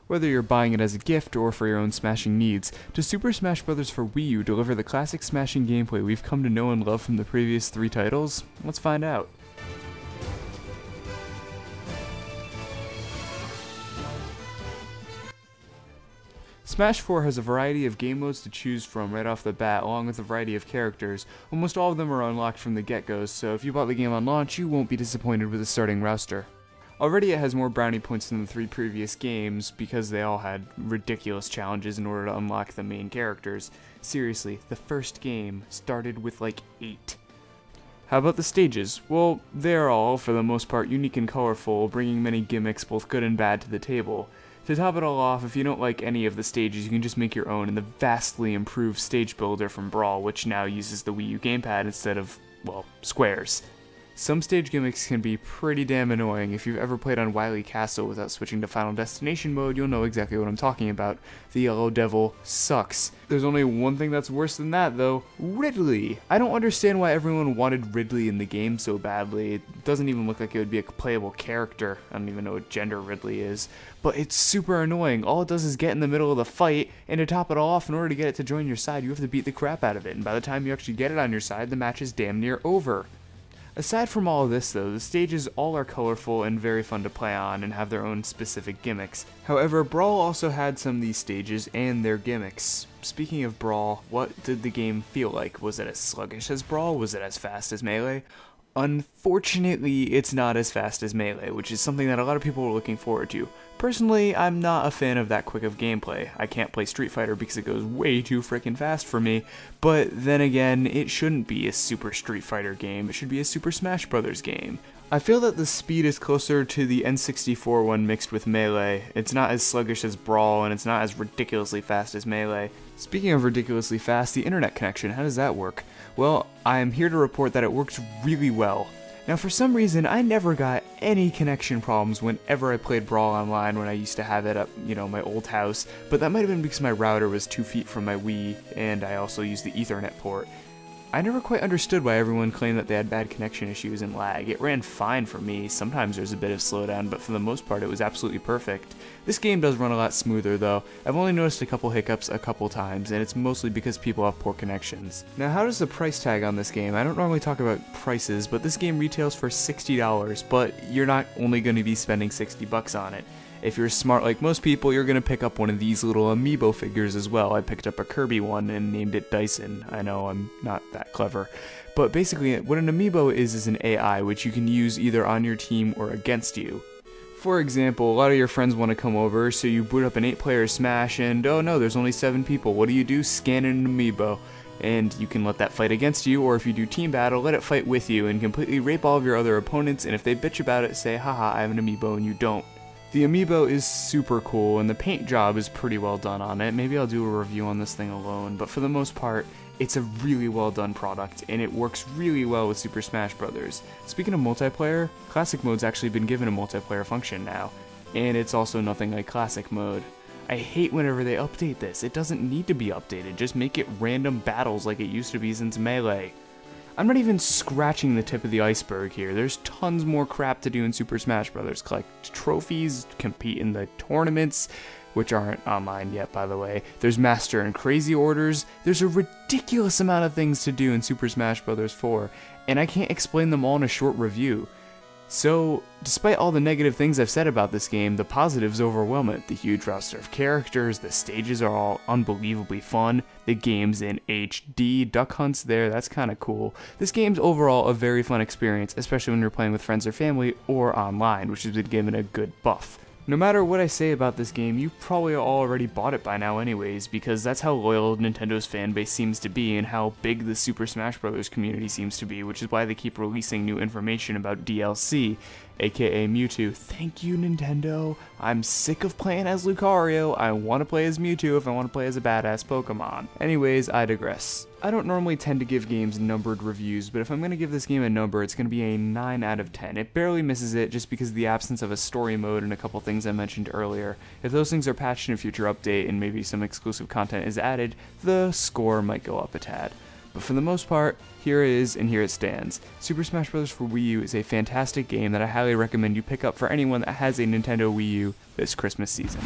Whether you're buying it as a gift or for your own smashing needs, does Super Smash Bros. For Wii U deliver the classic smashing gameplay we've come to know and love from the previous 3 titles? Let's find out. Smash 4 has a variety of game modes to choose from right off the bat, along with a variety of characters. Almost all of them are unlocked from the get-go, so if you bought the game on launch, you won't be disappointed with the starting roster. Already it has more brownie points than the 3 previous games, because they all had ridiculous challenges in order to unlock the main characters. Seriously, the first game started with like 8. How about the stages? Well, they're all, for the most part, unique and colorful, bringing many gimmicks, both good and bad, to the table. To top it all off, if you don't like any of the stages, you can just make your own in the vastly improved stage builder from Brawl, which now uses the Wii U gamepad instead of, well, squares. Some stage gimmicks can be pretty damn annoying. If you've ever played on Wily Castle without switching to Final Destination mode, you'll know exactly what I'm talking about. The Yellow Devil sucks. There's only one thing that's worse than that, though. Ridley! I don't understand why everyone wanted Ridley in the game so badly. It doesn't even look like it would be a playable character. I don't even know what gender Ridley is. But it's super annoying. All it does is get in the middle of the fight, and to top it all off, in order to get it to join your side, you have to beat the crap out of it. And by the time you actually get it on your side, the match is damn near over. Aside from all of this though, the stages all are colorful and very fun to play on and have their own specific gimmicks. However, Brawl also had some of these stages and their gimmicks. Speaking of Brawl, what did the game feel like? Was it as sluggish as Brawl? Was it as fast as Melee? Unfortunately, it's not as fast as Melee, which is something that a lot of people are looking forward to. Personally, I'm not a fan of that quick of gameplay. I can't play Street Fighter because it goes way too freaking fast for me, but then again, it shouldn't be a Super Street Fighter game, it should be a Super Smash Bros. Game. I feel that the speed is closer to the N64 one mixed with Melee. It's not as sluggish as Brawl, and it's not as ridiculously fast as Melee. Speaking of ridiculously fast, the internet connection, how does that work? Well, I am here to report that it works really well. Now for some reason, I never got any connection problems whenever I played Brawl online when I used to have it at, my old house, but that might have been because my router was 2 feet from my Wii, and I also used the Ethernet port. I never quite understood why everyone claimed that they had bad connection issues and lag. It ran fine for me, sometimes there's a bit of slowdown, but for the most part it was absolutely perfect. This game does run a lot smoother though. I've only noticed a couple hiccups a couple times, and it's mostly because people have poor connections. Now how does the price tag on this game? I don't normally talk about prices, but this game retails for $60, but you're not only going to be spending $60 on it. If you're smart like most people, you're going to pick up one of these little amiibo figures as well. I picked up a Kirby one and named it Dyson. I know I'm not that clever. But basically, what an amiibo is an AI, which you can use either on your team or against you. For example, a lot of your friends want to come over, so you boot up an 8-player Smash and, oh no, there's only 7 people. What do? Scan an amiibo. And you can let that fight against you, or if you do team battle, let it fight with you and completely rape all of your other opponents, and if they bitch about it, say, haha, I have an amiibo and you don't. The amiibo is super cool, and the paint job is pretty well done on it. Maybe I'll do a review on this thing alone, but for the most part, it's a really well done product, and it works really well with Super Smash Bros. Speaking of multiplayer, Classic Mode's actually been given a multiplayer function now, and it's also nothing like Classic Mode. I hate whenever they update this. It doesn't need to be updated, just make it random battles like it used to be since Melee. I'm not even scratching the tip of the iceberg here. There's tons more crap to do in Super Smash Bros. Collect trophies, compete in the tournaments, which aren't online yet, by the way. There's Master and Crazy Orders. There's a ridiculous amount of things to do in Super Smash Bros. 4, and I can't explain them all in a short review. So, despite all the negative things I've said about this game, the positives overwhelm it. The huge roster of characters, the stages are all unbelievably fun, the game's in HD, Duck Hunt's there, that's kinda cool. This game's overall a very fun experience, especially when you're playing with friends or family, or online, which has been given a good buff. No matter what I say about this game, you probably already bought it by now anyways, because that's how loyal Nintendo's fanbase seems to be and how big the Super Smash Bros. Community seems to be, which is why they keep releasing new information about DLC, aka Mewtwo. Thank you, Nintendo. I'm sick of playing as Lucario. I want to play as Mewtwo if I want to play as a badass Pokemon. Anyways, I digress. I don't normally tend to give games numbered reviews, but if I'm going to give this game a number, it's going to be a 9 out of 10. It barely misses it just because of the absence of a story mode and a couple things I mentioned earlier. If those things are patched in a future update and maybe some exclusive content is added, the score might go up a tad. But for the most part, here it is and here it stands. Super Smash Bros. For Wii U is a fantastic game that I highly recommend you pick up for anyone that has a Nintendo Wii U this Christmas season.